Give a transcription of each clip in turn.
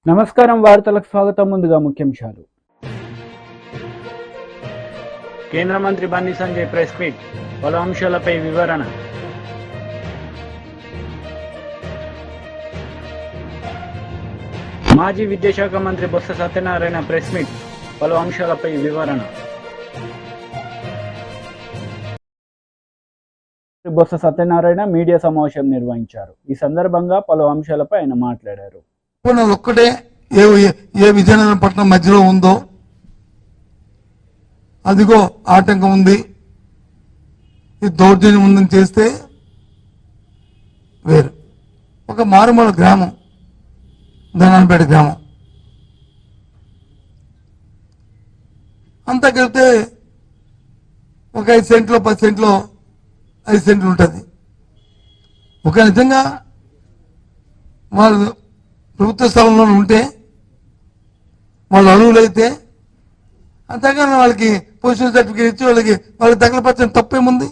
నమస్కారం వార్తలకు స్వాగతం. ముందుగా ముఖ్యాంశాలు. కేంద్ర మంత్రి బండి సంజయ్ ప్రెస్ మీట్, పలు అంశాలపై వివరణ. మాజీ విద్యాశాఖ మంత్రి బొత్స సత్యనారాయణ ప్రెస్ మీట్, పలు అంశాలపై వివరణ. బొత్స సత్యనారాయణ మీడియా సమావేశం నిర్వహించారు. ఈ సందర్భంగా పలు అంశాలపై ఆయన మాట్లాడారు. ఒక్కటే ఏ విజయనగరం పట్టణం మధ్యలో ఉందో అదిగో ఆటంకం ఉంది, ఈ దౌర్జన్యం ఉందని చేస్తే వేరు. ఒక మారుమూల గ్రామం, ధనాన్పేట గ్రామం, అంతా కలిపితే ఒక 5 సెంట్లో 10 సెంట్లో 5 సెంట్లు ఉంటుంది. ఒక నిజంగా వాళ్ళు ప్రభుత్వ స్థలంలో ఉంటే వాళ్ళు అరువులైతే అంతేగాని వాళ్ళకి పొజిషన్ సర్టిఫికేట్ ఇచ్చి వాళ్ళకి తగలపరచని తప్పేముంది?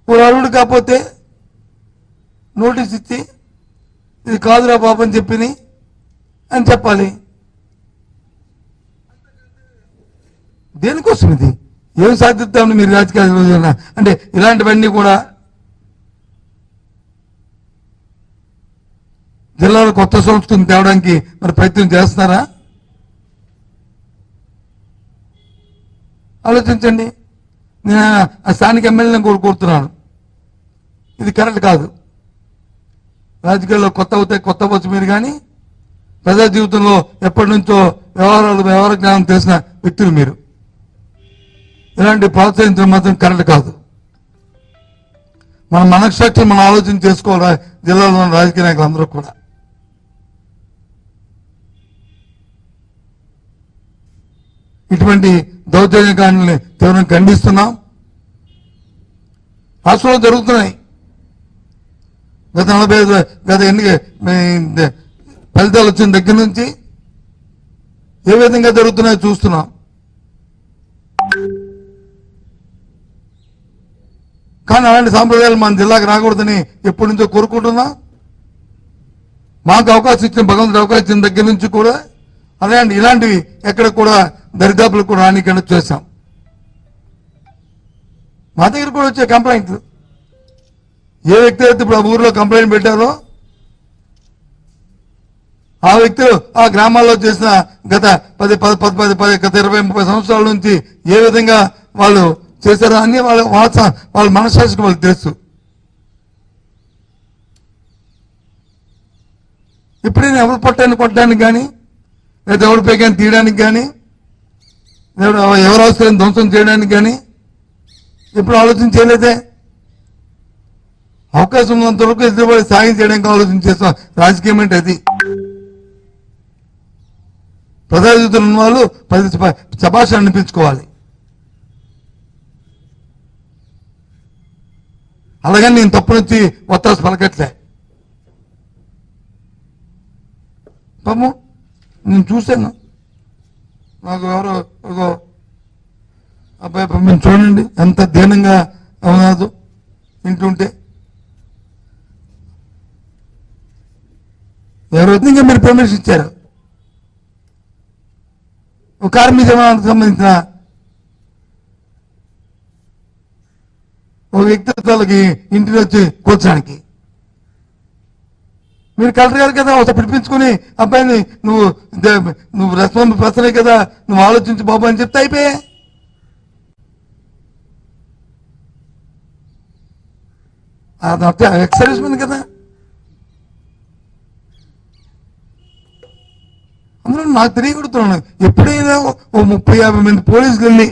వాళ్ళు అరువుడు కాకపోతే నోటీస్ ఇచ్చి ఇది కాదురా బాబు అని అని చెప్పాలి. దేనికోసం ఇది? ఏం సాధిస్తామని మీరు రాజకీయాలు అంటే ఇలాంటివన్నీ కూడా జిల్లాలో కొత్త సంస్కృతిని తేవడానికి మరి ప్రయత్నం చేస్తున్నారా? ఆలోచించండి. నేను ఆ స్థానిక ఎమ్మెల్యేలను కోరుతున్నాను, ఇది కరెక్ట్ కాదు. రాజకీయాల్లో కొత్త అవుతాయి, కొత్త వచ్చు మీరు, కానీ ప్రజా జీవితంలో ఎప్పటి నుంచో వ్యవహార జ్ఞానం తెలిసిన వ్యక్తులు మీరు. ఇలాంటి ప్రోత్సహించడం మాత్రం కరెక్ట్ కాదు. మన మనస్సాక్షి మనం ఆలోచన చేసుకోవాలి. జిల్లాలో ఉన్న రాజకీయ నాయకులు అందరూ కూడా ఇటువంటి దౌర్జన్యకాండల్ని తీవ్రంగా ఖండిస్తున్నాం. రాష్ట్రంలో జరుగుతున్నాయి. గత ఎన్నిక ఫలితాలు వచ్చిన దగ్గర నుంచి ఏ విధంగా జరుగుతున్నాయో చూస్తున్నాం. కానీ అలాంటి సాంప్రదాయాలు మన జిల్లాకు రాకూడదని ఎప్పటి నుంచో కోరుకుంటున్నాం. మాకు అవకాశం ఇచ్చిన భగవంతుడు అవకాశం ఇచ్చిన దగ్గర నుంచి కూడా ఇలాంటివి ఎక్కడ కూడా దరిదాపులకు కూడా రానికుండా చేశాం. మా దగ్గర కూడా వచ్చే కంప్లైంట్లు, ఏ వ్యక్తి అయితే ఇప్పుడు ఆ ఊర్లో కంప్లైంట్ పెట్టారో ఆ వ్యక్తులు ఆ గ్రామాల్లో చేసిన గత 20-30 సంవత్సరాల నుంచి ఏ విధంగా వాళ్ళు చేశారో అన్ని వాళ్ళ మనస్సాక్షికి వాళ్ళకి తెలుసు. ఇప్పుడైనా ఎవరు పొట్టాన్ని కొట్టడానికి కానీ, లేదా ఎవరి పేకాన్ని తీయడానికి కానీ, ఎవరు అవసరం ధ్వంసం చేయడానికి కానీ ఎప్పుడు ఆలోచన చేయలేదే. అవకాశం ఉన్నంత వరకు ఎదురుబడి సాయం చేయడానికి ఆలోచన చేస్తాం. రాజకీయం అంటే అది. ప్రజా జీవితంలో ఉన్న వాళ్ళు శభాష అనిపించుకోవాలి. అలాగని నేను తప్పు నుంచి ఒత్తాసు పలకట్లే. పాము నేను చూశాను, నాకు ఎవరో ఒక అబ్బాయి పంపించి చూడండి ఎంత దీనంగా అవునాదు వింటుంటే. ఎవరో విధంగా మీరు పర్మిషన్ ఇచ్చారు. ఒక కార్మిక జమానికి సంబంధించిన ఒక వ్యక్తిత్వాలకి ఇంటికి వచ్చి కూర్చోడానికి మీరు కలెక్టర్ గారు కదా ఒకసారి పిలిపించుకుని అబ్బాయిని నువ్వు రెస్పాన్స్ పర్సనే కదా, నువ్వు ఆలోచించి బాబు అని చెప్తే అయిపోయా. అది ఎక్సర్వీస్ మంది కదా. అందులో నాకు తెలియకూడుతున్నాను, ఎప్పుడైనా ఓ 30-50 మంది పోలీసులు వెళ్ళి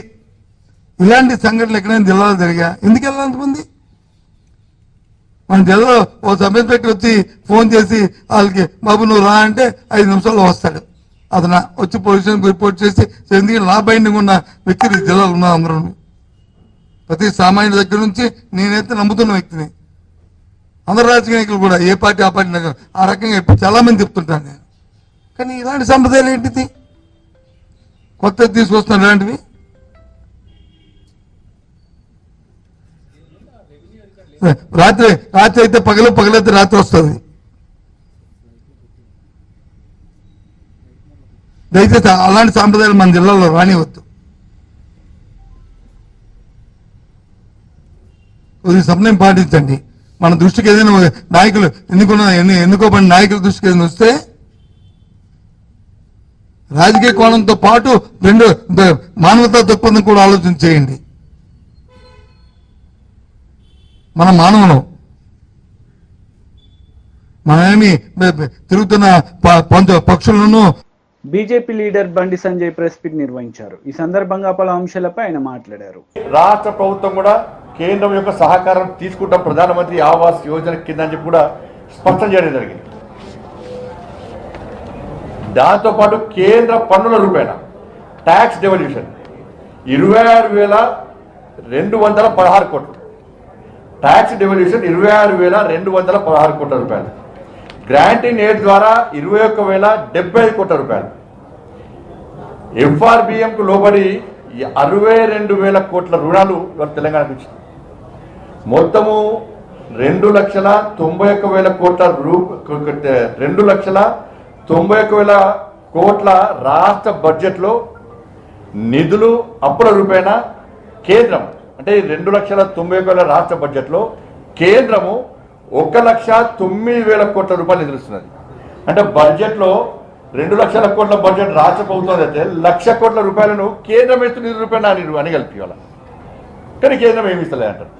ఇలాంటి సంఘటనలు ఎక్కడైనా జిల్లాలో జరిగా ఎందుకు వెళ్ళాలి అంతమంది? మన జిల్లాలో ఓ సబ్ ఇన్స్పెక్టర్ వచ్చి ఫోన్ చేసి వాళ్ళకి బాబు నువ్వు రా అంటే 5 నిమిషాల్లో వస్తాడు. అతను వచ్చి పోలీస్ స్టేషన్కి రిపోర్ట్ చేసి ఎందుకంటే నా బైండింగ్ ఉన్న వ్యక్తులు జిల్లాలో ఉన్నారు. అందరూ ప్రతి సామాన్యుడి దగ్గర నుంచి నేనైతే నమ్ముతున్న వ్యక్తిని. అందరు రాజకీయ నాయకులు కూడా ఏ పార్టీ ఆ పార్టీ ఆ రకంగా ఇప్పుడు చాలా మంది చెప్తుంటాను నేను. కానీ ఇలాంటి సంప్రదాయాలు ఏంటిది? కొత్తది తీసుకొస్తున్నాను ఇలాంటివి. రాత్రి అయితే పగలైతే రాత్రి వస్తుంది. దయచేసి అలాంటి సాంప్రదాయాలు మన జిల్లాలో రానివద్దు. కొద్దిగా సమన్వయం పాటించండి. మన దృష్టికి ఏదైనా నాయకులు ఎన్నుకోబడిన నాయకుల దృష్టికి ఏదైనా వస్తే రాజకీయ కోణంతో పాటు రెండు మానవతా దృక్పథం కూడా ఆలోచన చేయండి. మన మానవులం, మనమేమి తిరుగుతున్న పక్షులను. BJP leader Bandi Sanjay press meet నిర్వహించారు. ఈ సందర్భంగా పలు అంశాలపై ఆయన మాట్లాడారు. రాష్ట్ర ప్రభుత్వం కూడా కేంద్రం యొక్క సహకారం తీసుకుంటాం ప్రధానమంత్రి ఆవాస్ యోజన కింద అని చెప్పి కూడా స్పష్టం చేయడం జరిగింది. దాంతోపాటు కేంద్ర పన్నుల రూపేణ ట్యాక్స్ డెవల్యూషన్ 26,216 కోట్లు, ట్యాక్స్ డెవల్యూషన్ 26,216 కోట్ల రూపాయలు, గ్రాంటింగ్ ఎయిడ్ ద్వారా 21,075 కోట్ల రూపాయలు, ఎఫ్ఆర్బిఎంకు లోబడి 62,000 కోట్ల రుణాలు ఇవాళ తెలంగాణకు ఇచ్చింది. మొత్తము 2,91,000 కోట్ల 2,91,000 కోట్ల రాష్ట్ర బడ్జెట్లో నిధులు అప్పుల రూపేణా కేంద్రం అంటే 2,91,000 రాష్ట్ర బడ్జెట్లో కేంద్రము 1,09,000 కోట్ల రూపాయలు నిధులుస్తున్నది. అంటే బడ్జెట్లో 2,00,000 కోట్ల బడ్జెట్ రాష్ట్ర ప్రభుత్వం అయితే 1,00,000 కోట్ల రూపాయలను కేంద్రం ఇస్తూ నిధుల రూపాయలు అని కలిపి ఇవ్వాలి. కానీ కేంద్రం ఏమి ఇస్తలే అంటారు.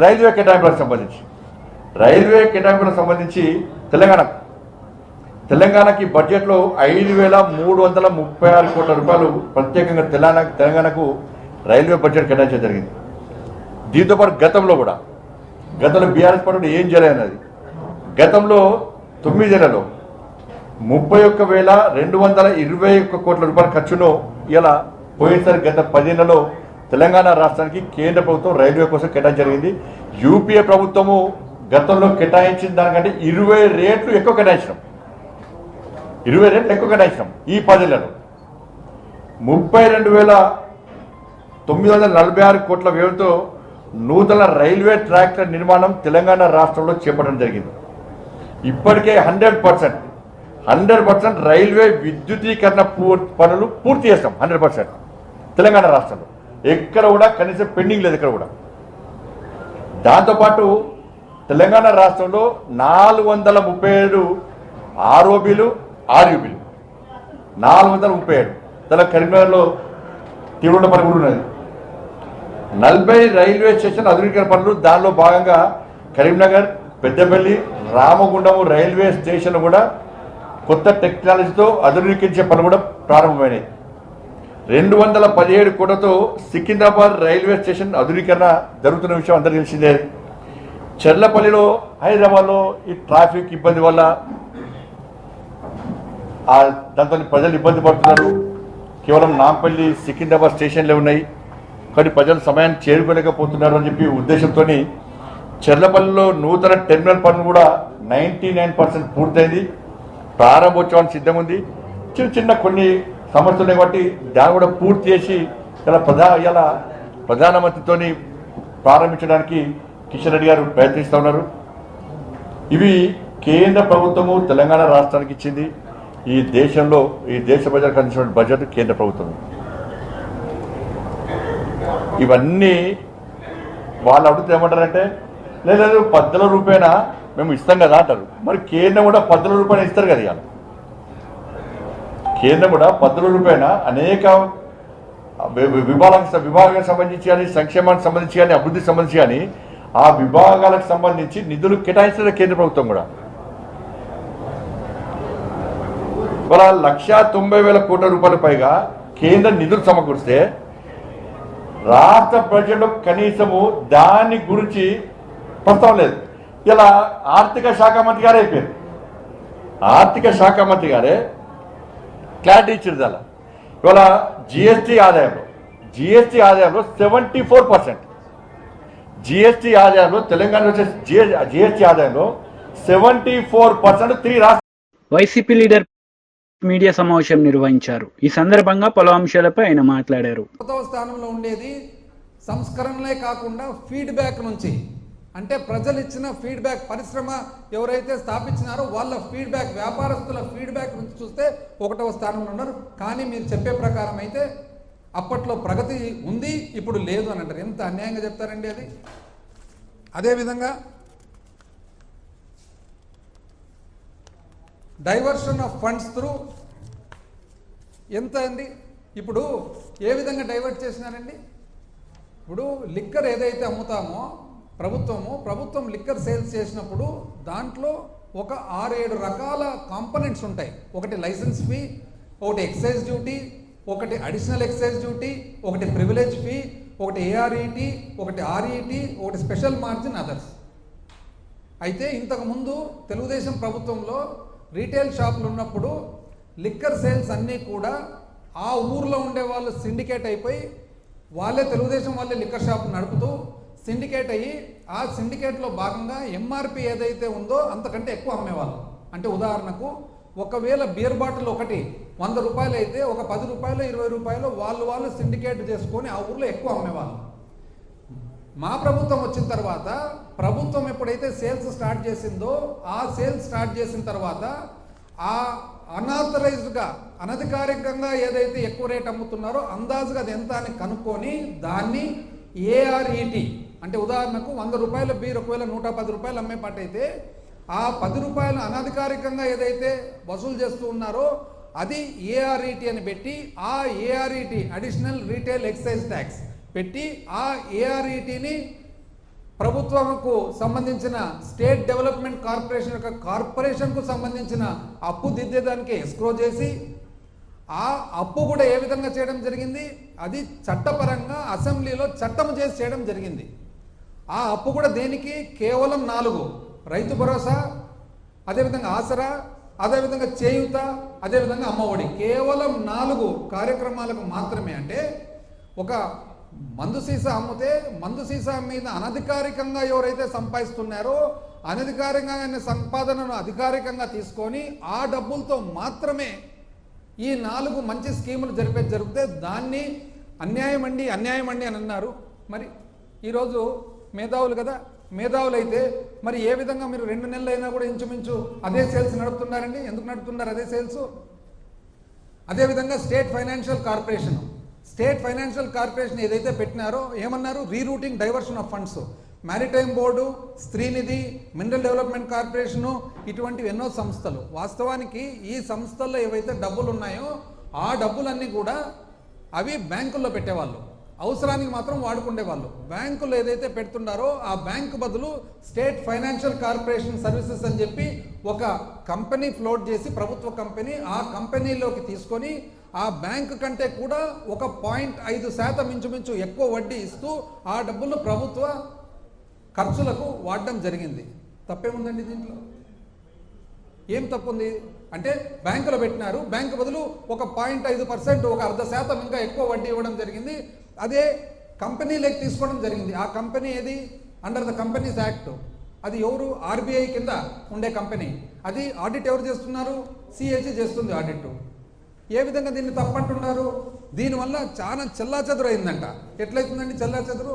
రైల్వే కేటాయింపులకు సంబంధించి తెలంగాణకి బడ్జెట్లో 5,336 కోట్ల రూపాయలు ప్రత్యేకంగా తెలంగాణకు రైల్వే బడ్జెట్ కేటాయించడం జరిగింది. దీంతోపాటు గతంలో బీఆర్ఎస్ పార్టీ ఏం చేయలేనది గతంలో 9 నెలల్లో 31,221 కోట్ల రూపాయల ఖర్చును ఇలా పోయినసారి గత 10 నెలలో తెలంగాణ రాష్ట్రానికి కేంద్ర ప్రభుత్వం రైల్వే కోసం కేటాయించడం జరిగింది. యూపీఏ ప్రభుత్వము గతంలో కేటాయించిన దానికంటే 20 రెట్లు ఎక్కువ కేటాయించినాం. ఈ 10 నెలలు 32,946 కోట్ల వ్యయంతో నూతన రైల్వే ట్రాక్ల నిర్మాణం తెలంగాణ రాష్ట్రంలో చేపట్టడం జరిగింది. ఇప్పటికే 100% రైల్వే విద్యుదీకరణ పనులు పూర్తి చేస్తాం. 100% తెలంగాణ రాష్ట్రంలో ఎక్కడ కూడా కనీసం పెండింగ్ లేదు ఎక్కడ కూడా. దాంతోపాటు తెలంగాణ రాష్ట్రంలో 437 ఆర్ఓబీలు ఆర్యూబీలు 437 కరీంనగర్లో తీవ్ర పని కూడా ఉన్నది. 40 రైల్వే స్టేషన్ ఆధునీకరణ పనులు దానిలో భాగంగా కరీంనగర్, పెద్దపల్లి, రామగుండం రైల్వే స్టేషన్ కూడా కొత్త టెక్నాలజీతో ఆధునీకరించే పనులు కూడా ప్రారంభమైనాయి. 217 కోట్లతో సికింద్రాబాద్ రైల్వే స్టేషన్ ఆధునీకరణ జరుగుతున్న విషయం అందరికీ తెలిసిందే. చెర్లపల్లిలో హైదరాబాద్లో ఈ ట్రాఫిక్ ఇబ్బంది వల్ల దాంతో ప్రజలు ఇబ్బంది పడుతున్నారు. కేవలం నాంపల్లి, సికింద్రాబాద్ స్టేషన్లే ఉన్నాయి, కానీ ప్రజలు సమయాన్ని చేరుకోలేకపోతున్నారు అని చెప్పి ఉద్దేశంతో చెర్లపల్లిలో నూతన టెర్మినల్ పనులు కూడా 99% పూర్తయింది. ప్రారంభోత్సవానికి సిద్ధంగా ఉంది. చిన్న కొన్ని సమస్యలు ఉన్నాయి కాబట్టి దాన్ని కూడా పూర్తి చేసి ఇలా ప్రధానమంత్రితో ప్రారంభించడానికి కిషన్ రెడ్డి గారు ప్రయత్నిస్తూ ఉన్నారు. ఇవి కేంద్ర ప్రభుత్వము తెలంగాణ రాష్ట్రానికి ఇచ్చింది. ఈ దేశ ప్రజలకు అందించిన బడ్జెట్ కేంద్ర ప్రభుత్వం. ఇవన్నీ వాళ్ళు అడుగుతూ ఏమంటారంటే లేదు 10 రూపాయన మేము ఇస్తాం కదా అంటారు. మరి కేంద్రం కూడా 10 రూపాయలు ఇస్తారు కదా. ఇవాళ కేంద్రం కూడా 10 రూపాయన అనేక విభాగానికి సంబంధించి కానీ, సంక్షేమానికి సంబంధించి కానీ, అభివృద్ధికి సంబంధించి కానీ ఆ విభాగాలకు సంబంధించి నిధులు కేటాయిస్తున్న కేంద్ర ప్రభుత్వం కూడా. ఇవాళ 1,90,000 కోట్ల రూపాయల పైగా కేంద్ర నిధులు సమకూరిస్తే రాష్ట్ర బడ్జెట్లో కనీసము దాని గురించి ప్రస్తావన లేదు. ఇలా ఆర్థిక శాఖ మంత్రి గారే అయిపోయారు. ఆర్థిక శాఖ మంత్రి గారే క్లారిటీ ఇచ్చింది. అలా ఇవాళ జిఎస్టీ ఆదాయంలో 74%, జిఎస్టీ ఆదాయంలో తెలంగాణ వచ్చే జిఎస్టీ ఆదాయంలో 74% 3 రాష్ట్ర. వైసీపీ లీడర్ మీడియా సమావేశం నిర్వహించారు. ఈ సందర్భంగా పలు అంశాలపై ఆయన మాట్లాడారు. స్థానంలో ఉండేది సంస్కరణలే కాకుండా ఫీడ్బ్యాక్ నుంచి అంటే ప్రజలు ఇచ్చిన ఫీడ్బ్యాక్, పరిశ్రమ ఎవరైతే స్థాపించినారో వాళ్ళ ఫీడ్బ్యాక్, వ్యాపారస్తుల ఫీడ్బ్యాక్ నుంచి చూస్తే 1వ స్థానంలో ఉన్నారు. కానీ మీరు చెప్పే ప్రకారం అయితే అప్పట్లో ప్రగతి ఉంది, ఇప్పుడు లేదు అని అంటారు. ఎంత అన్యాయంగా చెప్తారండి అది. అదేవిధంగా డైవర్షన్ ఆఫ్ ఫండ్స్ త్రూ ఎంత అండి, ఇప్పుడు ఏ విధంగా డైవర్ట్ చేసినారండి? ఇప్పుడు లిక్కర్ ఏదైతే అమ్ముతామో ప్రభుత్వం లిక్కర్ సేల్స్ చేసినప్పుడు దాంట్లో ఒక 6-7 రకాల కాంపోనెంట్స్ ఉంటాయి. ఒకటి లైసెన్స్ ఫీ, ఒకటి ఎక్సైజ్ డ్యూటీ, ఒకటి అడిషనల్ ఎక్సైజ్ డ్యూటీ, ఒకటి ప్రివిలేజ్ ఫీ, ఒకటి ఏఆర్ఈటీ, ఒకటి ఆర్ఈటీ, ఒకటి స్పెషల్ మార్జిన్, అదర్స్. అయితే ఇంతకుముందు తెలుగుదేశం ప్రభుత్వంలో రీటైల్ షాపులు ఉన్నప్పుడు లిక్కర్ సేల్స్ అన్నీ కూడా ఆ ఊర్లో ఉండే వాళ్ళు సిండికేట్ అయిపోయి వాళ్ళే తెలుగుదేశం వాళ్ళే లిక్కర్ షాప్ నడుపుతూ సిండికేట్ అయ్యి ఆ సిండికేట్లో భాగంగా ఎంఆర్పి ఏదైతే ఉందో అంతకంటే ఎక్కువ అమ్మేవాళ్ళు. అంటే ఉదాహరణకు ఒకవేళ బీర్ బాటిల్ ఒకటి 100 రూపాయలు అయితే ఒక 10 రూపాయలు 20 రూపాయలు వాళ్ళు సిండికేట్ చేసుకొని ఆ ఊర్లో ఎక్కువ అమ్మేవాళ్ళు. మా ప్రభుత్వం వచ్చిన తర్వాత ప్రభుత్వం ఎప్పుడైతే సేల్స్ స్టార్ట్ చేసిందో ఆ సేల్స్ స్టార్ట్ చేసిన తర్వాత ఆ అన్ఆథరైజ్డ్గా అనధికారికంగా ఏదైతే ఎక్కువ రేట్ అమ్ముతున్నారో అందాజుగా అది ఎంత అని కనుక్కొని దాన్ని ఏఆర్ఈటీ, అంటే ఉదాహరణకు 100 రూపాయల బీర్ ఒకవేళ 110 రూపాయలు అమ్మే పాటైతే ఆ 10 రూపాయలు అనధికారికంగా ఏదైతే వసూలు చేస్తూ ఉన్నారో అది ఏఆర్ఈటీ అని పెట్టి ఆ ఏఆర్ఈటీ అడిషనల్ రీటైల్ ఎక్సైజ్ ట్యాక్స్ పెట్టి ఆ ఏఆర్ఈటీని ప్రభుత్వంకు సంబంధించిన స్టేట్ డెవలప్మెంట్ కార్పొరేషన్ యొక్క కార్పొరేషన్కు సంబంధించిన అప్పు దిద్దేదానికి ఎస్క్రో చేసి ఆ అప్పు కూడా ఏ విధంగా చేయడం జరిగింది, అది చట్టపరంగా అసెంబ్లీలో చట్టం చేసి చేయడం జరిగింది. ఆ అప్పు కూడా దేనికి, కేవలం 4 రైతు భరోసా, అదేవిధంగా ఆసరా, అదేవిధంగా చేయూత, అదేవిధంగా అమ్మఒడి, కేవలం 4 కార్యక్రమాలకు మాత్రమే. అంటే ఒక మందు సీసా అమ్మితే మందు సీసా మీద అనధికారికంగా ఎవరైతే సంపాదిస్తున్నారో అనధికారికంగా సంపాదనను అధికారికంగా తీసుకొని ఆ డబ్బులతో మాత్రమే ఈ 4 మంచి స్కీములు జరిగితే దాన్ని అన్యాయం అండి అని అన్నారు. మరి ఈరోజు మేధావులు కదా, మేధావులు అయితే మరి ఏ విధంగా మీరు 2 నెలలు అయినా కూడా ఇంచుమించు అదే సేల్స్ నడుపుతున్నారండి? ఎందుకు నడుపుతున్నారు అదే సేల్స్? అదేవిధంగా స్టేట్ ఫైనాన్షియల్ కార్పొరేషన్ ఏదైతే పెట్టినారో ఏమన్నారు, rerouting diversion of funds. Maritime board, Streenidhi, mineral development corporation, ఇటువంటివి ఎన్నో సంస్థలు. వాస్తవానికి ఈ సంస్థల్లో ఏవైతే డబ్బులు ఉన్నాయో ఆ డబ్బులన్నీ కూడా అవి బ్యాంకుల్లో పెట్టేవాళ్ళు, అవసరానికి మాత్రం వాడుకునేవాళ్ళు. బ్యాంకులు ఏదైతే పెడుతున్నారో ఆ బ్యాంకు బదులు స్టేట్ ఫైనాన్షియల్ కార్పొరేషన్ సర్వీసెస్ అని చెప్పి ఒక కంపెనీ ఫ్లోట్ చేసి, ప్రభుత్వ కంపెనీ, ఆ కంపెనీలోకి తీసుకొని ఆ బ్యాంకు కంటే కూడా ఒక 0.5% ఇంచుమించు ఎక్కువ వడ్డీ ఇస్తూ ఆ డబ్బులు ప్రభుత్వ ఖర్చులకు వాడడం జరిగింది. తప్పేముందండి దీంట్లో? ఏం తప్పుంది అంటే బ్యాంకులో పెట్టినారు, బ్యాంకు బదులు ఒక 0.5%, ఒక 0.5% ఇంకా ఎక్కువ వడ్డీ ఇవ్వడం జరిగింది. అదే కంపెనీలోకి తీసుకోవడం జరిగింది. ఆ కంపెనీ ఏది? Under the companies act. అది ఎవరు? ఆర్బీఐ కింద ఉండే కంపెనీ. అది ఆడిట్ ఎవరు చేస్తున్నారు? సిఏజీ చేస్తుంది ఆడిట్. ఏ విధంగా దీన్ని తప్పంటున్నారు? దీనివల్ల చాలా చెల్లాచెదురు అయిందంట. ఎట్లయితుందండి చెల్లాచెదురు?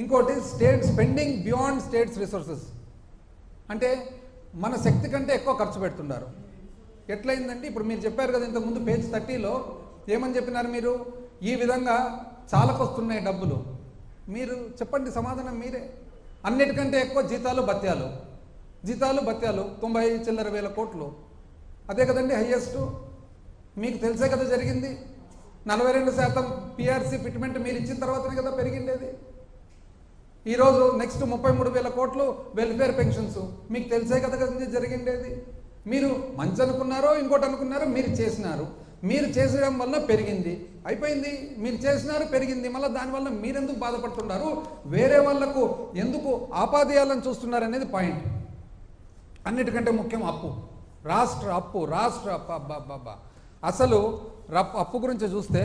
ఇంకోటి state spending beyond states resources, అంటే మన శక్తి కంటే ఎక్కువ ఖర్చు పెడుతున్నారు. ఎట్లయిందంటే ఇప్పుడు మీరు చెప్పారు కదా ఇంతకుముందు పేజ్ 30లో ఏమని చెప్పినారు మీరు? ఈ విధంగా చాలకొస్తున్నాయి డబ్బులు. మీరు చెప్పండి సమాధానం మీరే. అన్నిటికంటే ఎక్కువ జీతాలు భత్యాలు 90 చిల్లర వేల కోట్లు. అదే కదండి హైయెస్ట్. మీకు తెలిసే కదా జరిగింది. 42% పిఆర్సీ ఫిట్మెంట్ మీరు ఇచ్చిన తర్వాతనే కదా పెరిగిండేది. ఈరోజు నెక్స్ట్ 33,000 కోట్లు వెల్ఫేర్ పెన్షన్స్ మీకు తెలిసే కదా జరిగిండేది. మీరు మంచి అనుకున్నారో ఇంకోటి అనుకున్నారో మీరు చేసినారు. మీరు చేసడం వల్ల పెరిగింది, అయిపోయింది. మీరు చేసినారు, పెరిగింది. మళ్ళీ దానివల్ల మీరెందుకు బాధపడుతున్నారు? వేరే వాళ్లకు ఎందుకు ఆపాదయాలను చూస్తున్నారు అనేది పాయింట్. అన్నిటికంటే ముఖ్యం అప్పు, రాష్ట్ర అప్పు. అసలు అప్పు గురించి చూస్తే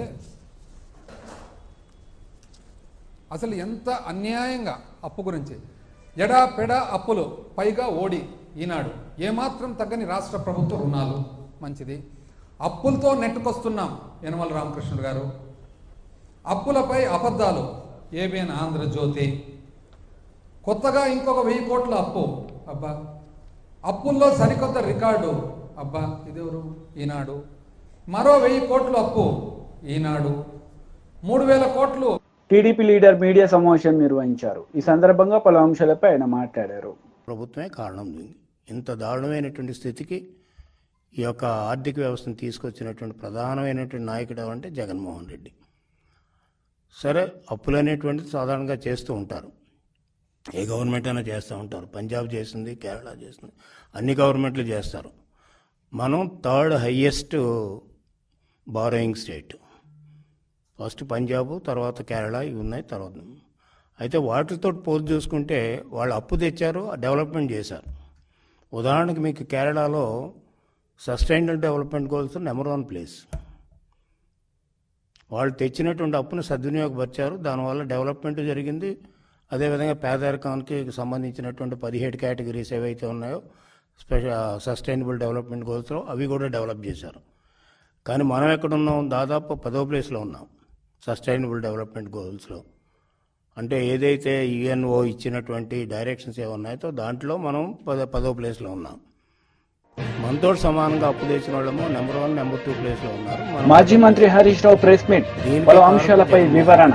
అసలు ఎంత అన్యాయంగా అప్పు గురించి, ఎడాపెడా అప్పులు, పైగా ఓడి ఈనాడు, ఏమాత్రం తగ్గని రాష్ట్ర ప్రభుత్వ రుణాలు. మంచిది. అప్పులతో నెట్టుకొస్తున్నాం యనమల రామకృష్ణుడు గారు. అప్పులపై అబద్ధాలు, ఏబిఎన్ ఆంధ్రజ్యోతి. కొత్తగా ఇంకొక 1000 కోట్ల అప్పు, అబ్బా. అప్పుల్లో సరికొత్త రికార్డు, అబ్బా. ఇదెవరు? ఈనాడు. మరో 1000 కోట్ల అప్పు, ఈనాడు. 3000 కోట్లు. టీడీపీ లీడర్ మీడియా సమావేశం నిర్వహించారు. ఈ సందర్భంగా పలు అంశాలపై ఆయన మాట్లాడారు. ప్రభుత్వమే కారణం దీనికి. ఇంత దారుణమైనటువంటి స్థితికి ఈ యొక్క ఆర్థిక వ్యవస్థను తీసుకొచ్చినటువంటి ప్రధానమైనటువంటి నాయకుడు అంటే జగన్మోహన్ రెడ్డి. సరే, అప్పులు అనేటువంటిది సాధారణంగా చేస్తూ ఉంటారు, ఏ గవర్నమెంట్ అయినా చేస్తూ ఉంటారు. పంజాబ్ చేసింది, కేరళ చేసింది, అన్ని గవర్నమెంట్లు చేస్తారు. మనం 3rd highest borrowing state. First Punjab, తర్వాత కేరళ, ఇవి ఉన్నాయి. తర్వాత అయితే వాటితో పోల్చి చూసుకుంటే వాళ్ళు అప్పు తెచ్చారు, డెవలప్మెంట్ చేశారు. ఉదాహరణకు మీకు కేరళలో sustainable development goals number 1 place. వాళ్ళు తెచ్చినటువంటి అప్పును సద్వినియోగపరిచారు, దానివల్ల డెవలప్మెంట్ జరిగింది. అదేవిధంగా పేదరికానికి సంబంధించినటువంటి 17 కేటగిరీస్ ఏవైతే ఉన్నాయో సస్టైనబుల్ డెవలప్మెంట్ గోల్స్లో అవి కూడా డెవలప్ చేశారు. కానీ మనం ఎక్కడున్నాం? దాదాపు 10వ ప్లేస్లో ఉన్నాం సస్టైనబుల్ డెవలప్మెంట్ గోల్స్లో. అంటే ఏదైతే యుఎన్ఓ ఇచ్చినటువంటి డైరెక్షన్స్ ఏమున్నాయో దాంట్లో మనం 10వ ప్లేస్లో ఉన్నాం. మనతో సమానంగా అప్పు తెచ్చిన వాళ్ళము నెంబర్ 1, నెంబర్ 2 ప్లేస్లో ఉన్నారు. మాజీ మంత్రి హరీష్ రావు ప్రెస్ మీట్, పలు అంశాలపై వివరణ.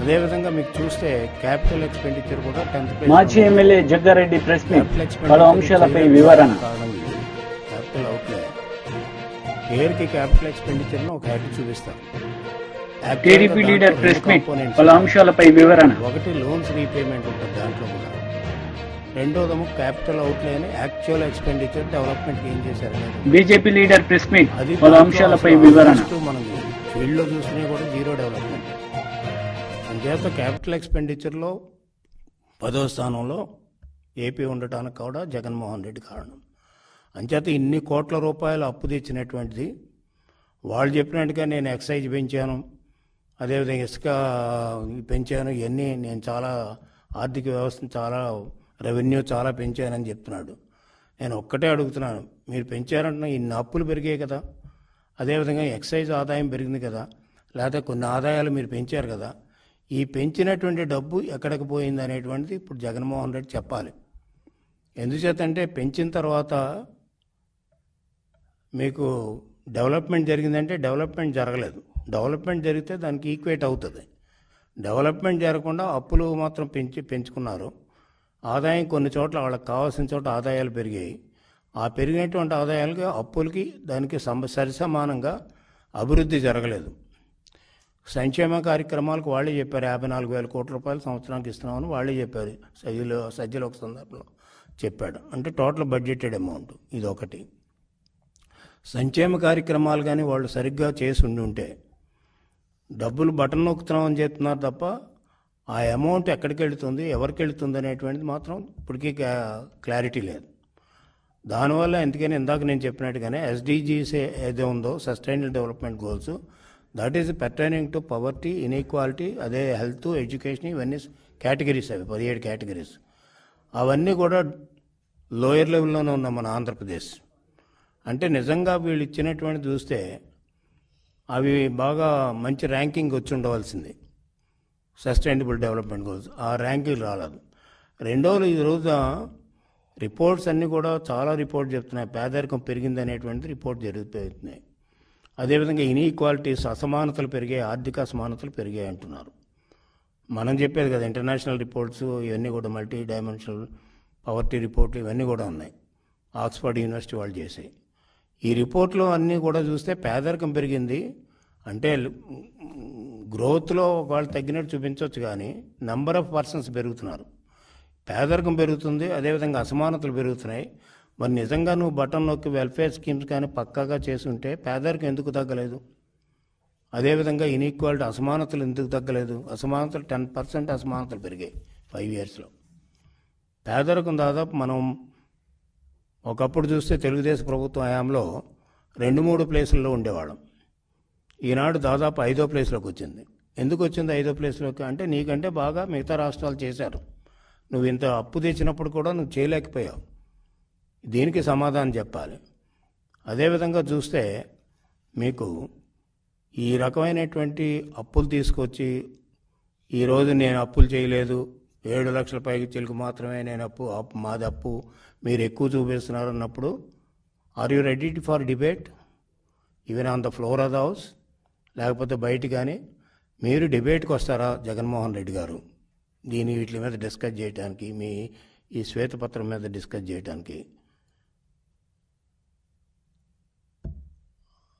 అదేవిధంగా మీకు చూస్తే క్యాపిటల్ ఎక్స్పెండిచర్ కూడా 10th ప్లేస్. మాజీ ఎమ్మెల్యే జగ్గారెడ్డి ప్రెస్ మీట్, పలు అంశాలపై వివరణ. క్యాపిటల్ అవుట్లే పేరుకి క్యాపిటల్ ఎక్స్పెండిచర్ను ఒక హ్యాపీ చూపిస్తారు. టీడీపీ లీడర్ ప్రెస్ మీట్, పలు అంశాలపై వివరణ. ఒకటి లోన్స్ రీపేమెంట్ ఉంటుంది దాంట్లో కూడా. రెండోదేమో క్యాపిటల్ అవుట్లే అని యాక్చువల్ ఎక్స్పెండిచర్ డెవలప్మెంట్ ఏం చేశారు. బీజేపీ లీడర్ ప్రెస్ మీట్, పలు అంశాలపై వివరణ. మనం ఫీల్డ్లో చూసినా కూడా 0 డెవలప్మెంట్. అంచేత క్యాపిటల్ ఎక్స్పెండిచర్లో 10వ స్థానంలో ఏపీ ఉండటానికి కూడా జగన్మోహన్ రెడ్డి కారణం. అంచేత ఇన్ని కోట్ల రూపాయలు అప్పు తెచ్చినటువంటిది వాళ్ళు చెప్పినట్టుగా నేను ఎక్సైజ్ పెంచాను, అదేవిధంగా ఇసుక పెంచాను, ఇవన్నీ నేను చాలా ఆర్థిక వ్యవస్థను చాలా రెవెన్యూ చాలా పెంచానని చెప్తున్నాడు. నేను ఒక్కటే అడుగుతున్నాను, మీరు పెంచారంటున్నా ఇన్ని అప్పులు పెరిగాయి కదా, అదేవిధంగా ఎక్సైజ్ ఆదాయం పెరిగింది కదా, లేకపోతే కొన్ని ఆదాయాలు మీరు పెంచారు కదా, ఈ పెంచినటువంటి డబ్బు ఎక్కడికి పోయింది అనేటువంటిది ఇప్పుడు జగన్మోహన్ రెడ్డి చెప్పాలి. ఎందుచేతంటే పెంచిన తర్వాత మీకు డెవలప్మెంట్ జరిగిందంటే డెవలప్మెంట్ జరగలేదు. డెవలప్మెంట్ జరిగితే దానికి ఈక్వేట్ అవుతుంది. డెవలప్మెంట్ జరగకుండా అప్పులు మాత్రం పెంచుకున్నారు. ఆదాయం కొన్ని చోట్ల వాళ్ళకి కావాల్సిన చోట ఆదాయాలు పెరిగాయి. ఆ పెరిగినటువంటి ఆదాయాలకి అప్పులకి దానికి సరిసమానంగా అభివృద్ధి జరగలేదు. సంక్షేమ కార్యక్రమాలకు వాళ్ళే చెప్పారు 54,000 కోట్ల రూపాయలు సంవత్సరానికి ఇస్తున్నామని వాళ్ళే చెప్పారు. సజ్జలు ఒక సందర్భంలో చెప్పాడు. అంటే టోటల్ బడ్జెటెడ్ అమౌంట్ ఇదొకటి. సంక్షేమ కార్యక్రమాలు కానీ వాళ్ళు సరిగ్గా చేసి ఉంటే డబ్బులు బటన్ నొక్కుతున్నామని చెప్తున్నారు తప్ప ఆ అమౌంట్ ఎక్కడికి వెళుతుంది, ఎవరికి వెళుతుంది అనేటువంటిది మాత్రం ఇప్పటికీ క్లారిటీ లేదు. దానివల్ల ఎందుకని ఇందాక నేను చెప్పినట్టుగానే SDGs ఏదో ఉందో sustainable development goals, that is pertaining to poverty, inequality, అదే హెల్త్, ఎడ్యుకేషన్, ఇవన్నీ కేటగిరీస్. అవి 17 కేటగిరీస్. అవన్నీ కూడా లోయర్ లెవెల్లోనే ఉన్నాం మన ఆంధ్రప్రదేశ్. అంటే నిజంగా వీళ్ళు ఇచ్చినటువంటి చూస్తే అవి బాగా మంచి ర్యాంకింగ్ వచ్చి ఉండవలసింది సస్టైనబుల్ డెవలప్మెంట్ గోల్స్. ఆ ర్యాంకింగ్ రాలేదు. రెండోది ఈ రోజు రిపోర్ట్స్ అన్నీ కూడా చాలా రిపోర్ట్ చెప్తున్నాయి పేదరికం పెరిగింది అనేటువంటిది రిపోర్ట్ జరుగుతున్నాయి. అదేవిధంగా ఇన్ఈక్వాలిటీస్, అసమానతలు పెరిగాయి, ఆర్థిక అసమానతలు పెరిగాయి అంటున్నారు. మనం చెప్పేది కదా ఇంటర్నేషనల్ రిపోర్ట్స్ ఇవన్నీ కూడా మల్టీ డైమెన్షనల్ పవర్టీ రిపోర్ట్లు ఇవన్నీ కూడా ఉన్నాయి, ఆక్స్ఫర్డ్ యూనివర్సిటీ వాళ్ళు చేసాయి. ఈ రిపోర్ట్లో అన్నీ కూడా చూస్తే పేదరికం పెరిగింది అంటే గ్రోత్లో వాళ్ళు తగ్గినట్టు చూపించవచ్చు, కానీ నెంబర్ ఆఫ్ పర్సన్స్ పెరుగుతున్నారు, పేదరికం పెరుగుతుంది, అదేవిధంగా అసమానతలు పెరుగుతున్నాయి. మరి నిజంగా నువ్వు బటన్ నొక్కి వెల్ఫేర్ స్కీమ్స్ కానీ పక్కాగా చేసుంటే పేదరికం ఎందుకు తగ్గలేదు? అదేవిధంగా ఇన్ఈక్వాలిటీ, అసమానతలు ఎందుకు తగ్గలేదు? అసమానతలు 10% అసమానతలు పెరిగాయి 5 yearsలో. పేదరికం దాదాపు మనం ఒకప్పుడు చూస్తే తెలుగుదేశం ప్రభుత్వం హయాంలో 2-3 ప్లేసుల్లో ఉండేవాళ్ళం. ఈనాడు దాదాపు 5వ ప్లేస్లోకి వచ్చింది. ఎందుకు వచ్చింది 5వ ప్లేస్లోకి అంటే నీకంటే బాగా మిగతా రాష్ట్రాలు చేశారు, నువ్వు ఇంత అప్పు తెచ్చినప్పుడు కూడా నువ్వు చేయలేకపోయావు. దీనికి సమాధానం చెప్పాలి. అదేవిధంగా చూస్తే మీకు ఈ రకమైనటువంటి అప్పులు తీసుకొచ్చి ఈరోజు నేను అప్పులు చేయలేదు, 7 లక్షల పైకి చిలుకు మాత్రమే నేను మాది అప్పు మీరు ఎక్కువ చూపిస్తున్నారు అన్నప్పుడు are you ready for debate even on the floor of the house, లేకపోతే బయట కానీ మీరు డిబేట్కి వస్తారా జగన్మోహన్ రెడ్డి గారు వీటి మీద డిస్కస్ చేయడానికి, మీ ఈ శ్వేతపత్రం మీద డిస్కస్ చేయడానికి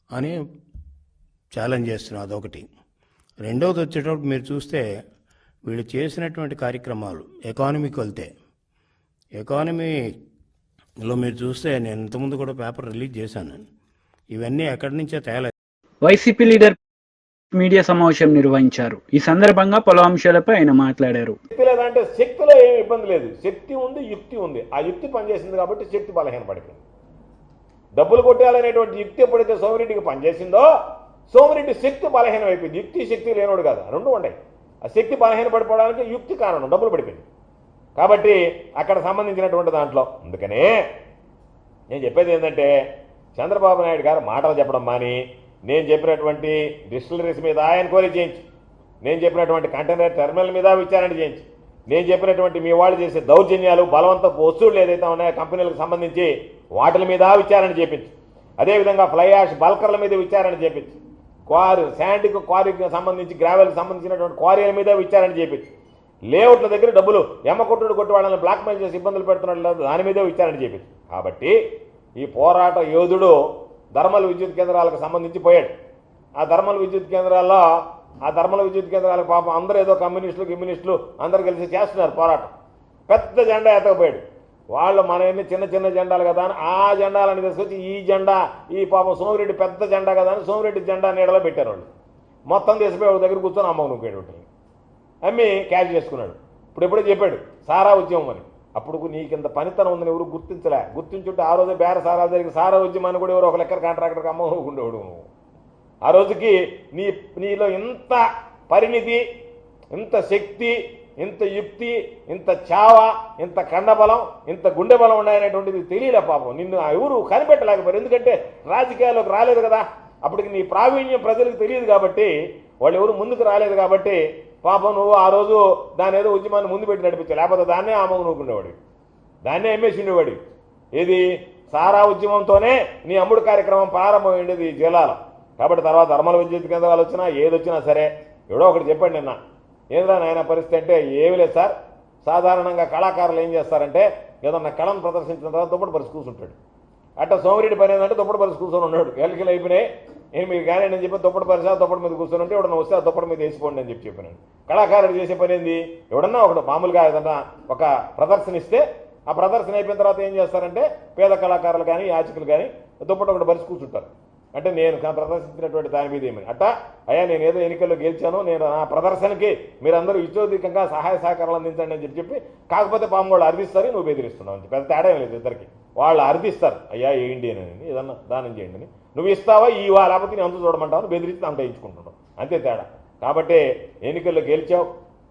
అని ఛాలెంజ్ చేస్తున్నాం. అదొకటి. రెండవది వచ్చేటప్పుడు మీరు చూస్తే వీళ్ళు చేసినటువంటి కార్యక్రమాలు ఎకానమీకి వెళ్తే, ఎకానమీలో మీరు చూస్తే నేను ఇంతకుముందు కూడా పేపర్ రిలీజ్ చేశాను, ఇవన్నీ ఎక్కడి నుంచో తేలేదు. వైసీపీ లీడర్ మీడియా సమావేశం నిర్వహించారు. ఈ సందర్భంగా పలు అంశాలపై ఆయన మాట్లాడారు. లేదంటే శక్తిలో ఏమి ఇబ్బంది లేదు, శక్తి ఉంది, యుక్తి ఉంది. ఆ యుక్తి పనిచేసింది కాబట్టి శక్తి బలహీనపడిపోయింది. డబ్బులు కొట్టాలనేటువంటి యుక్తి ఎప్పుడైతే సోమిరెడ్డికి పనిచేసిందో సోమిరెడ్డి శక్తి బలహీనం అయిపోయింది. యుక్తి శక్తి లేనోడు కాదు, రెండు ఉన్నాయి. ఆ శక్తి బలహీన పడిపోవడానికి యుక్తి కారణం, డబ్బులు పడిపోయింది. కాబట్టి అక్కడ సంబంధించినటువంటి దాంట్లో అందుకనే నేను చెప్పేది ఏంటంటే చంద్రబాబు నాయుడు గారు మాటలు చెప్పడం మాని నేను చెప్పినటువంటి డిస్టిలరీస్ మీద ఎంక్వైరీ చేయించి, నేను చెప్పినటువంటి కంటైనర్ టెర్మినల్ మీద విచారణ చేయించి, నేను చెప్పినటువంటి మీ వాళ్ళు చేసే దౌర్జన్యాలు, బలవంతపు వస్తువులు ఏదైతే ఉన్నాయో కంపెనీలకు సంబంధించి వాటి మీద విచారణ చేయించి, అదేవిధంగా ఫ్లై యాష్ బల్కర్ల మీద విచారణ చేయించి, శాండ్కి క్వారీకి సంబంధించి గ్రావెల్కి సంబంధించినటువంటి క్వారీల మీద విచారణ చేయించి, లేఅవుట్ల దగ్గర డబ్బులు ఎమ్మకొట్టుడు కొట్టి వాళ్ళని బ్లాక్మెయిల్ చేసి ఇబ్బందులు పెడుతున్నట్లు దాని మీద విచారణ చేయించి. కాబట్టి ఈ పోరాట యోధుడు ధర్మల విద్యుత్ కేంద్రాలకు సంబంధించి పోయాడు. ఆ ధర్మల విద్యుత్ కేంద్రాలకు పాపం అందరూ ఏదో కమ్యూనిస్టులు అందరూ కలిసి చేస్తున్నారు పోరాటం. పెద్ద జెండా ఎత్తకపోయాడు. వాళ్ళు మన ఎన్ని చిన్న చిన్న జెండాలు కదా అని ఆ జెండాలని తీసుకొచ్చి ఈ జెండా, ఈ పాపం సోమిరెడ్డి పెద్ద జెండా కదా అని సోమిరెడ్డి జెండా నీడలో పెట్టారు. వాళ్ళు మొత్తం తీసిపోయి వాళ్ళ దగ్గర కూర్చొని అమ్మకు నూకేడు అమ్మి క్యాచ్ చేసుకున్నాడు. ఎప్పుడే చెప్పాడు సారా ఉద్యమం అని. అప్పుడు నీకింత పనితనం ఉందని ఎవరు గుర్తించుంటే ఆ రోజే బేర సారా జరిగి సారా ఉద్యమాన్ని కూడా ఎవరు ఒక లెక్కర్ కాంట్రాక్టర్కి అమ్మ నూకుండేవాడు. ఆ రోజుకి నీలో ఇంత పరిణితి, ఇంత శక్తి, ఇంత యుక్తి, ఇంత చావ, ఇంత కండబలం, ఇంత గుండె బలం ఉన్నాయనేటువంటిది తెలియలే పాపం. నిన్ను ఎవరు కనిపెట్టలేకపోయారు. ఎందుకంటే రాజకీయాల్లోకి రాలేదు కదా, అప్పటికి నీ ప్రావీణ్యం ప్రజలకు తెలియదు కాబట్టి, వాళ్ళు ఎవరు ముందుకు రాలేదు కాబట్టి పాపం నువ్వు ఆ రోజు దాని ఏదో ఉద్యమాన్ని ముందు పెట్టి నడిపించావు. లేకపోతే దాన్నే ఆమోగ నూకుండేవాడు, దాన్నే ఎమ్మేసి ఉండేవాడు. ఇది సారా ఉద్యమంతోనే నీ అమ్ముడు కార్యక్రమం ప్రారంభమైండేది ఈ జిల్లాలో. కాబట్టి తర్వాత ధర్మల విద్యుత్ కేంద్రాలు వచ్చినా ఏదొచ్చినా సరే ఎవడో ఒకటి చెప్పండి నిన్న, ఏంద్రా నాయన పరిస్థితి అంటే ఏమి లేదు సార్, సాధారణంగా కళాకారులు ఏం చేస్తారంటే ఏదన్నా కళను ప్రదర్శించిన తర్వాత దుప్పటి పరిస్థితి కూర్చుంటాడు. అట్లా సోమిరెడ్డి పని ఏంటంటే దుప్పటి పరిస్థితి కూర్చొని ఉన్నాడు. ఎల్కిలు అయిపోయినాయి, నేను మీకు కానీ నేను చెప్పి దుప్పటి పరిస్థితి దుప్పటి మీద కూర్చొని ఉంటే ఎవడన్నా వస్తే ఆ దుప్పటి మీద వేసిపోండి అని చెప్పినాను. కళాకారుడు చేసే పని ఏంది, ఎవడన్నా ఒకటి మామూలుగా ఏదన్నా ఒక ప్రదర్శన ఇస్తే ఆ ప్రదర్శన అయిపోయిన తర్వాత ఏం చేస్తారంటే పేద కళాకారులు కానీ యాచకులు కానీ దుప్పటి ఒకటి పరిస్థితి కూర్చుంటారు. అంటే నేను ప్రదర్శించినటువంటి దాని మీద ఏమని అట్టా అయ్యా నేను ఏదో ఎన్నికల్లో గెలిచాను, నేను నా ప్రదర్శనకి మీరందరూ ఇచ్చోధికంగా సహాయ సహకారాలు అందించండి అని చెప్పి కాకపోతే పాము వాళ్ళు అర్థిస్తారు, నువ్వు బెదిరిస్తున్నావు అని పెద్ద తేడా ఏం లేదు. ఇద్దరికి వాళ్ళు అర్థిస్తారు, అయ్యా ఏంటి అని ఏదన్నా దానం చేయండి అని, నువ్వు ఇస్తావా ఇవా లేకపోతే నేను అంత చూడమంటావు, బెదిరించి అంత వేయించుకుంటున్నావు, అంతే తేడా. కాబట్టి ఎన్నికల్లో గెలిచావు,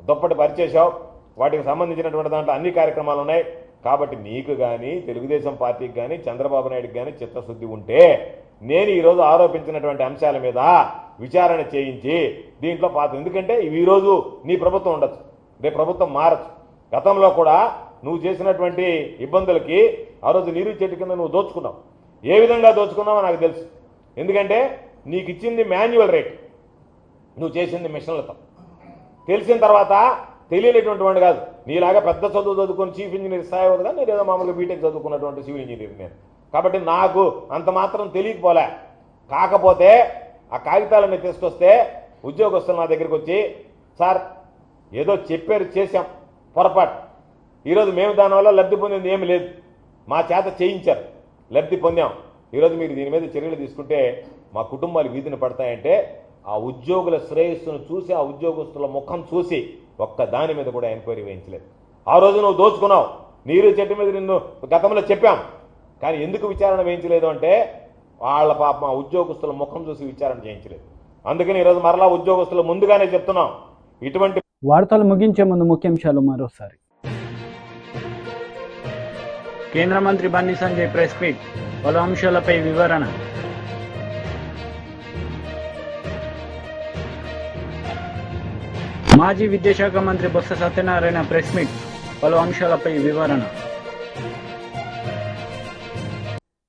దుప్పటి పరిచేసావు, వాటికి సంబంధించినటువంటి దాంట్లో అన్ని కార్యక్రమాలు ఉన్నాయి. కాబట్టి నీకు కానీ తెలుగుదేశం పార్టీకి కానీ చంద్రబాబు నాయుడుకి కానీ చిత్తశుద్ధి ఉంటే నేను ఈరోజు ఆరోపించినటువంటి అంశాల మీద విచారణ చేయించి దీంట్లో ఎందుకంటే ఈరోజు నీ ప్రభుత్వం ఉండొచ్చు, రేపు ప్రభుత్వం మారచ్చు. గతంలో కూడా నువ్వు చేసినటువంటి ఇబ్బందులకి ఆ రోజు నీరు చెట్టు కింద నువ్వు దోచుకున్నావు. ఏ విధంగా దోచుకున్నావో నాకు తెలుసు. ఎందుకంటే నీకు ఇచ్చింది మాన్యువల్ రేట్, నువ్వు చేసింది మిషన్లతో. తెలిసిన తర్వాత తెలియనటువంటి వాడు కాదు, నీలాగా పెద్ద చదువు చదువుకొని చీఫ్ ఇంజనీర్ స్థాయి కదా, నేను ఏదో మామూలుగా బీటెక్ చదువుకున్నటువంటి సివిల్ ఇంజనీర్ నేను. కాబట్టి నాకు అంత మాత్రం తెలియకపోలే. కాకపోతే ఆ కాగితాలన్నీ తీసుకొస్తే ఉద్యోగస్తులు నా దగ్గరికి వచ్చి సార్ ఏదో చెప్పారు చేశాం పొరపాటు, ఈరోజు మేము దానివల్ల లబ్ధి పొందింది ఏమి లేదు, మా చేత చేయించారు లబ్ధి పొందాం, ఈరోజు మీరు దీని మీద చర్యలు తీసుకుంటే మా కుటుంబాలు వీధిని పడతాయంటే ఆ ఉద్యోగుల శ్రేయస్సును చూసి ఆ ఉద్యోగస్తుల ముఖం చూసి ఒక్క దాని మీద కూడా ఎంక్వైరీ వేయించలేదు. ఆ రోజు నువ్వు దోచుకున్నావు, నీరు చెట్టు మీద నిన్ను గతంలో చెప్పాం, కానీ ఎందుకు విచారణ వేయించలేదు అంటే వాళ్ళ పాపం ఉద్యోగస్తుల ముఖం చూసి విచారణ చేయించలేదు. అందుకని ఈరోజు మరలా ఉద్యోగస్తులు ముందుగానే చెప్తున్నాం ఇటువంటి వార్తలు ముగించే ముందు ముఖ్యాంశాలు మరోసారి. కేంద్ర మంత్రి బండి సంజయ్ ప్రెస్ మీట్, పలు అంశాలపై వివరణ. మాజీ విద్యాశాఖ మంత్రి బొత్స సత్యనారాయణ ప్రెస్ మీట్, పలు అంశాలపై వివరణ.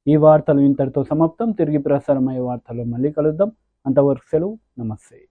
ఈ వార్తలు ఇంతటితో సమాప్తం. తిరిగి ప్రసారమయ్యే వార్తల్లో మళ్ళీ కలుద్దాం. అంతవరకు సెలవు. నమస్తే.